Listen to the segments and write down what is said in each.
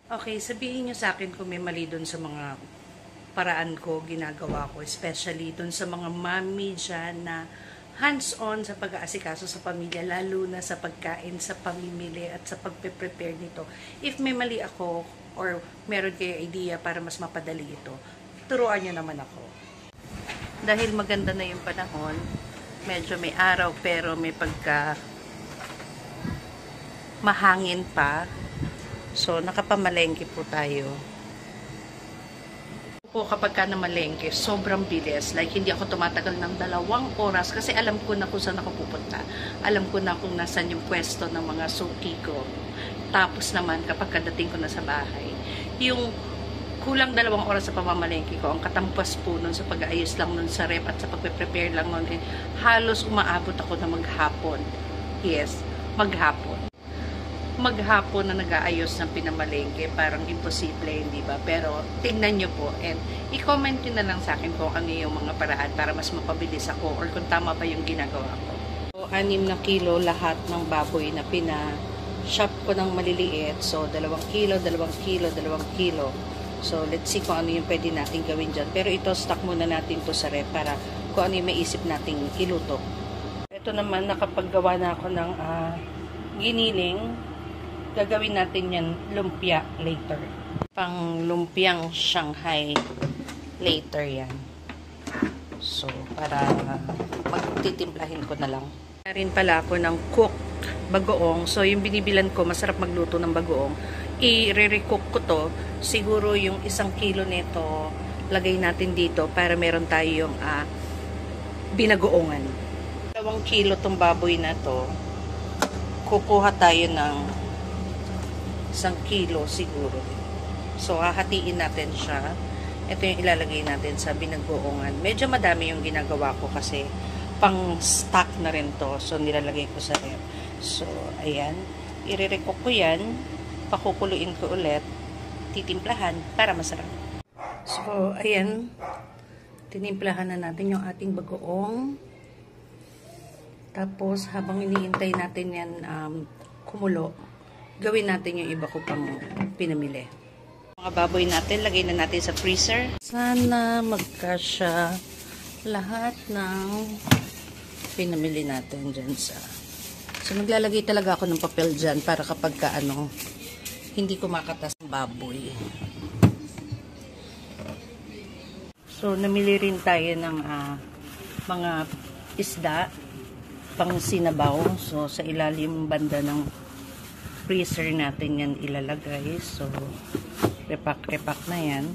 Okay, sabihin niyo sa akin kung may mali doon sa mga paraan ko, ginagawa ko, especially doon sa mga mami dyan na hands-on sa pag-aasikaso sa pamilya, lalo na sa pagkain, sa pamimili at sa pagpe-prepare nito. If may mali ako or meron kayo idea para mas mapadali ito, turuan niyo naman ako. Dahil maganda na yung panahon, medyo may araw pero may pagka mahangin pa. So, nakapamalengke po tayo. Po kapag ka namalengke, sobrang bilis. Like, hindi ako tumatagal ng 2 oras kasi alam ko na kung saan ako pupunta. Alam ko na kung nasan yung pwesto ng mga suki ko. Tapos naman, kapag kadating ko na sa bahay, yung kulang 2 oras sa pamamalengke ko, ang katampas po nun sa pag-aayos lang nun sa rep at sa pagpe-prepare lang nun, halos umaabot ako na maghapon. Yes, maghapon na nag-aayos ng pinamalengke, parang imposible, hindi ba? Pero tingnan nyo po and i-comment nyo na lang sa akin kung ano yung mga paraan para mas mapabilis ako or kung tama ba yung ginagawa ko. So, 6 na kilo lahat ng baboy na pina-shop ko ng maliliit. So, 2 kilo, 2 kilo, 2 kilo. So, let's see kung ano yung pwede natin gawin dyan. Pero ito, stock muna natin to sa ref para kung ano yung maisip nating iluto. Ito naman, nakapaggawa na ako ng giniling. Gagawin natin yan lumpia later. Pang lumpiang Shanghai later yan. So, para magtitimplahin ko na lang. Rin pala ako ng cooked bagoong. So, yung binibilan ko, masarap magluto ng bagoong. I-re-recook ko to. Siguro yung 1 kilo nito, lagay natin dito para meron tayong binagoongan. 2 kilo tong baboy na to. Kukuha tayo ng 1 kilo siguro. So, hahatiin natin siya. Ito yung ilalagay natin sa binagoongan. Medyo madami yung ginagawa ko kasi pang stock na rin to. So, nilalagay ko sa ref. So, ayan. Ire-recook ko yan. Pakukuluin ko ulit. Titimplahan para masarap. So, ayan. Tinimplahan na natin yung ating bagoong. Tapos, habang iniintay natin yan kumulo, gawin natin yung iba ko pang pinamili. Mga baboy natin, lagay na natin sa freezer. Sana magkasya lahat ng pinamili natin dyan sa... So, maglalagay talaga ako ng papel dyan para kapag hindi kumakatas ang baboy. So, namili rin tayo ng mga isda pang sinabaw. So, sa ilalim banda ng freezer natin yan ilalagay. So, repack na yan.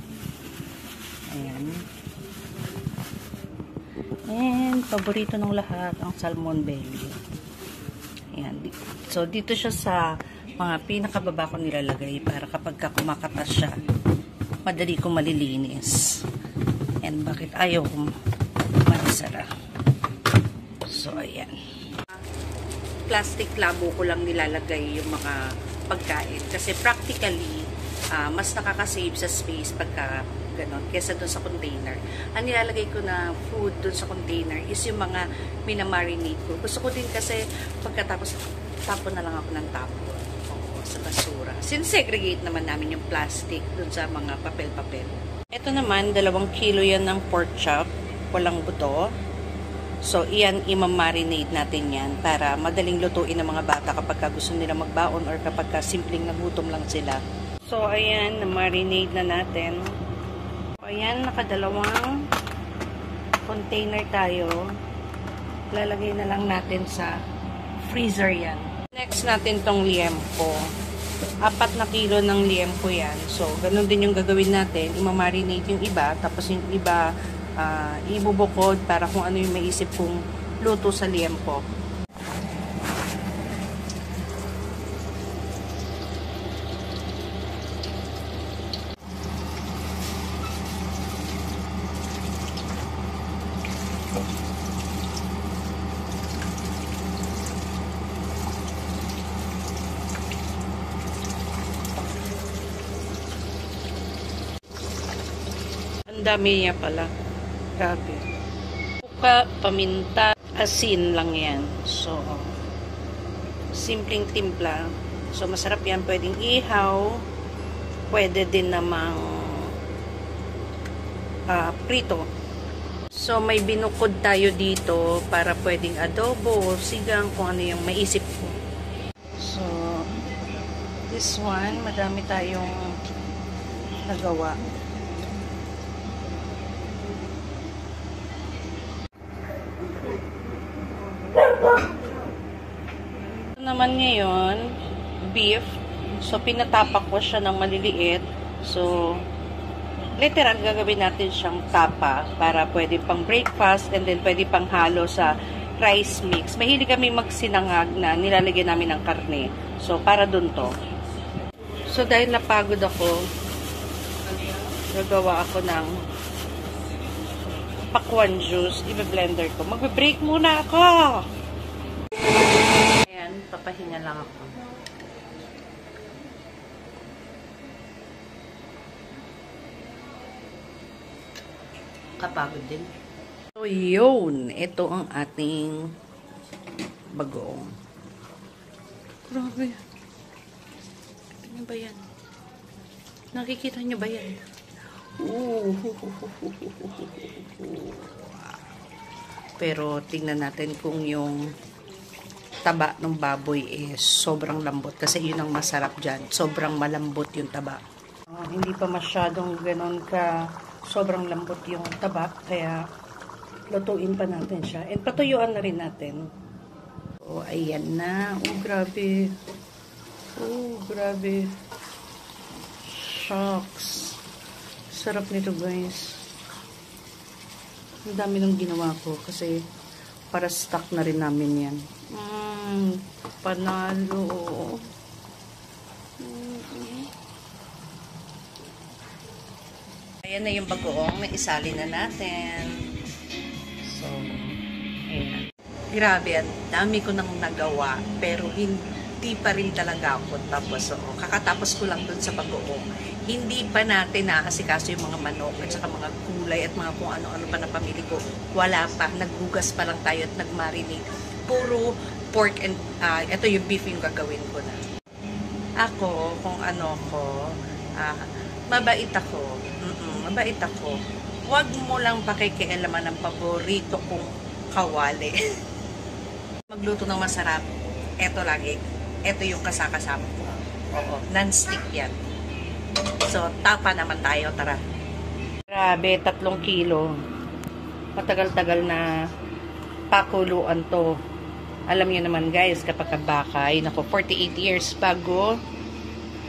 Ayan. And, paborito ng lahat, ang salmon belly. Ayan. So, dito siya sa mga pinakababa ko nilalagay para kapag kumakatas siya, madali kong malilinis. And, bakit ayaw kong manisara? So, ayan. Plastic labo ko lang nilalagay yung mga pagkain. Kasi practically, mas nakakasave sa space pagka ganon, kesa dun sa container. Ang nilalagay ko na food dun sa container is yung mga minamarinate ko. Gusto ko din kasi pagkatapos tapon na lang ako ng tapon. Oo, sa basura. Sinsegregate naman namin yung plastic dun sa mga papel-papel. Ito naman, 2 kilo yan ng pork chop. Walang buto. So, iyan, imamarinate natin yan para madaling lutuin ng mga bata kapag gusto nila magbaon or kapag simpleng nagutom lang sila. So, ayan, na-marinate na natin. So, ayan, nakadalawang container tayo. Lalagay na lang natin sa freezer yan. Next natin tong liempo. 4 na kilo ng liempo yan. So, ganun din yung gagawin natin. Imamarinate yung iba, tapos yung iba ibubukod para kung ano yung maisip kong luto sa liempo. Ang dami niya pala. Grabe. Puka, paminta, asin lang yan. So, simpleng timpla. So, masarap yan. Pwedeng ihaw pwede din namang prito. So, may binukod tayo dito para pwedeng adobo o sigang, kung ano yung maisip ko. So, this one, madami tayong nagawa. Ito naman ngayon, beef. So, pinatapak ko siya ng maliliit. So, literal, gagawin natin siyang tapa para pwede pang breakfast and then pwede pang halo sa rice mix. Mahilig kami magsinangag na nilalagyan namin ng karne. So, para dun to. So, dahil napagod ako, nagawa ako ng pakwan juice. I-blender ko. Magbe-break muna ako! Ayan, papahinga lang ako. Kapagod din. So, yun. Ito ang ating bagoong. Grabe. Ano ba yan? Nakikita nyo ba yan? Pero, tingnan natin kung yung taba ng baboy is sobrang lambot. Kasi yun ang masarap dyan. Sobrang malambot yung taba. Hindi pa masyadong ganon ka sobrang lambot yung taba, kaya lutuin pa natin siya. And patuyuan na rin natin. Oh, ayan na. Oh, grabe. Oh, grabe. Shucks. Sarap nito, guys. Ang dami nang ginawa ko kasi para stock na rin namin yan. Panalo. Ayan na yung bagoong na isali na natin. So, ayan. Grabe, ang dami ko nang nagawa, pero hindi pa rin talaga ako tapos. So, kakatapos ko lang dun sa bagoong. Hindi pa natin naasikaso yung mga manok at saka mga gulay at mga kung ano-ano pa na pamili ko. Wala pa. Naggugas pa lang tayo at nagmarinate. Puro pork and, ito yung beef yung gagawin ko na. Ako, kung ano ko, mabait ako. Mabait ako. Huwag mo lang pakikialaman ng paborito kong kawali. Magluto ng masarap. Eto lagi. Eto yung kasakasama ko. Oo, non-stick yan. So, tapa naman tayo. Tara. Grabe, 3 kilo. Matagal-tagal na pakuluan to. Alam niyo naman guys, kapag kabakay, nako, 48 years bago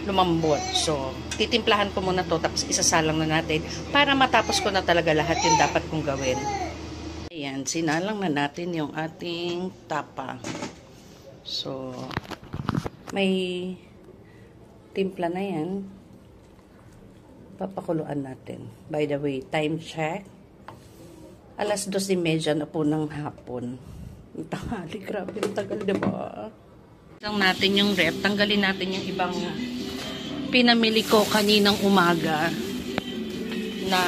lumambot. So, titimplahan ko muna to tapos isasalang na natin para matapos ko na talaga lahat yung dapat kong gawin. Ayan, sinalang na natin yung ating tapa. So, may timpla na yan. Papakuluan natin. By the way, time check. 2:30 na po ng hapon. Ang tanghali, grabe ang tagal, diba? Lang natin yung rep, tanggalin natin yung ibang pinamili ko kaninang umaga na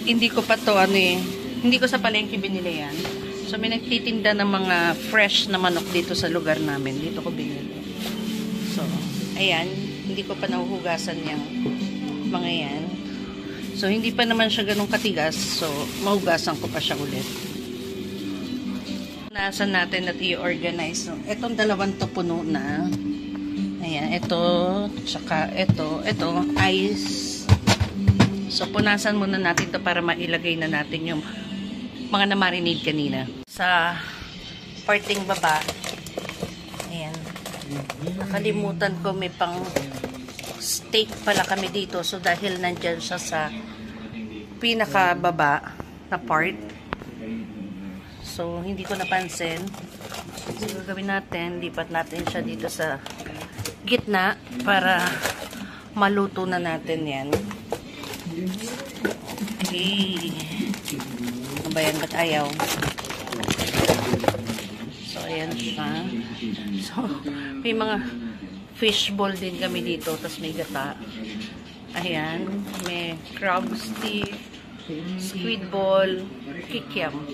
hindi ko pa to hindi ko sa palengke binili yan. So may nagtitinda ng mga fresh na manok dito sa lugar namin. Dito ko binili. So, ayan, hindi ko pa nahuhugasan yung mga yan. So, hindi pa naman siya ganun katigas. So, mahugasan ko pa siya ulit. Naasan natin at i-organize. So, etong dalawang to puno na. Ayan, ito, tsaka ito, ice. So, punasan muna natin to para mailagay na natin yung mga na-marinade kanina. Sa parting baba, ayan, nakalimutan ko may pang steak pala kami dito. So, dahil nandyan siya sa pinakababa na part, so, hindi ko napansin. So, gagawin natin, lipat natin siya dito sa gitna para maluto na natin yan. Okay. Ano ba yan? Ba't ayaw? So, ayan siya. So, may mga fishball din kami dito. Tapos may gata. Ayan. May crab stick, squid ball, kikiam.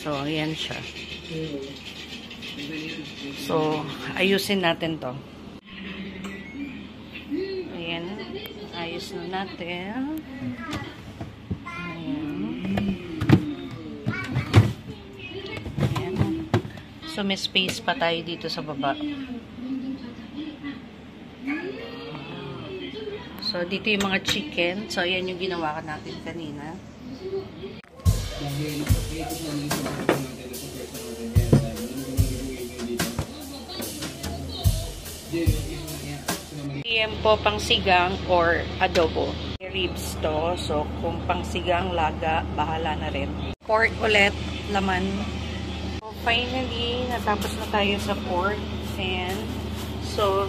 So, ayan siya. So, ayusin natin to. chicken. Ayos na natin. Ayan. Ayan. So, may space pa tayo dito sa baba. So, dito yung mga chicken. So, ayan yung ginawa natin kanina. PM po pang sigang or adobo. Ribs to. So, kung pang sigang, laga, bahala na rin. Pork ulit, laman. So, finally, natapos na tayo sa pork. And, so,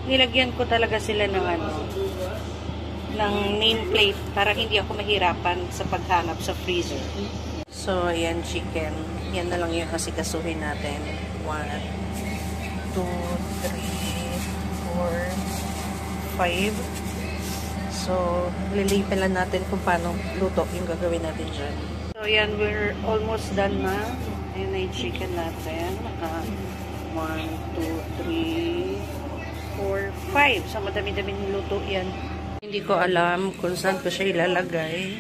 nilagyan ko talaga sila ng ng nameplate para hindi ako mahirapan sa paghanap sa freezer. So, ayan, chicken. Yan na lang yung asikasuhin natin. 1, 2, 3, 4, 5. So, lilipin lang natin kung paano luto yung gagawin natin dyan. So, ayan, we're almost done na. Ayan na yung chicken natin. 1, 2, 3, 4, 5. So, madami-dami luto yan. Hindi ko alam kung saan ko siya ilalagay.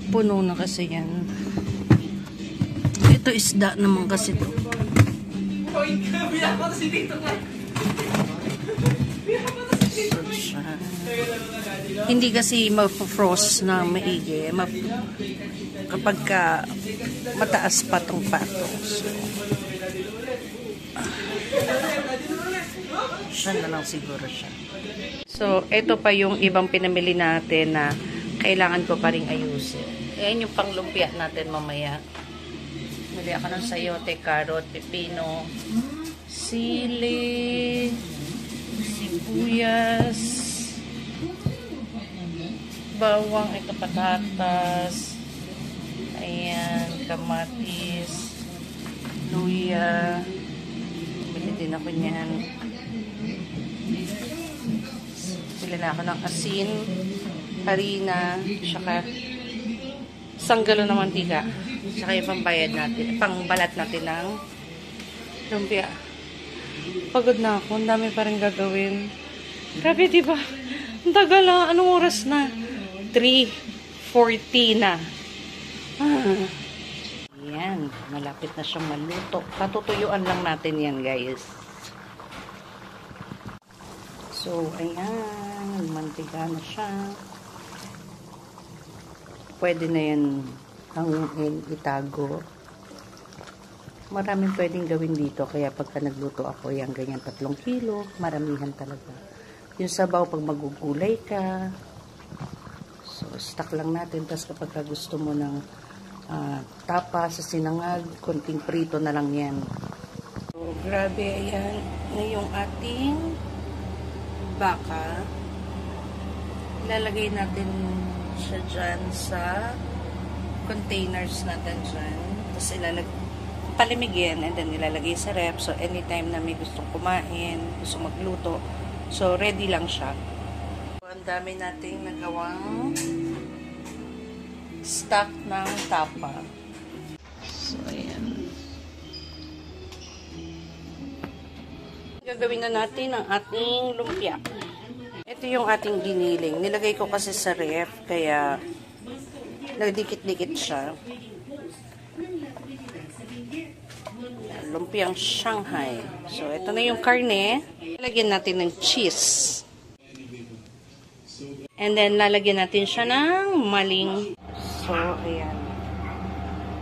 Puno na kasi yan. Ito isda naman kasi ito. Hindi kasi ma-frost na maigi. Kapag mataas pa tong pato. So, siya na lang siguro siya. So, ito pa yung ibang pinamili natin na kailangan ko pa ring ayusin. Ayan yung panglumpia natin mamaya. Mili ako ng sayote, carrot, pepino, sili, sibuyas, bawang, ito patatas, ayan, kamatis, luya, bili din ako niyan. Bili na ako ng asin, harina, saka isang galon ng mantika, saka yung pambayad natin, pangbalat natin ng lumpia. Pagod na ako, ang dami pa rin gagawin. Grabe, diba? Ang tagal na, anong oras na? 3:40 na. Ayan, malapit na siyang maluto. Patutuyuan lang natin yan, guys. So, ayan, mantika na siya. Pwede na yan hanguin, itago. Maraming pwedeng gawin dito. Kaya pagka nagluto ako, yan ganyan 3 kilo. Maramihan talaga. Yung sabaw, pag magugulay ka. So, stock lang natin. Tapos kapag gusto mo ng tapa sa sinangag, konting prito na lang yan. So, grabe, ayan. Na yung ating baka. Ilalagay natin siya dyan sa containers natin dyan. Tapos palimigin and then ilalagay sa ref. So, anytime na may gustong kumain, gusto magluto, so, ready lang siya. So, ang dami nating nagawang stock ng tapa. So, ayan. Gagawin na natin ang ating lumpia. Ito yung ating giniling. Nilagay ko kasi sa ref, kaya nagdikit-dikit siya. Lumpiang Shanghai. So, ito na yung karne. Lalagyan natin ng cheese. And then, lalagyan natin siya ng maling. So, ayan.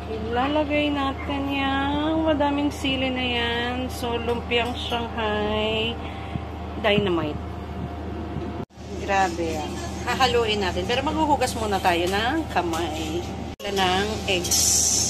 Ilalagay natin yan. Madaming sili na yan. So, lumpiang Shanghai. Dynamite. Grabe yan. Hahaluin natin. Pero maghuhugas muna tayo ng kamay. Ng eggs.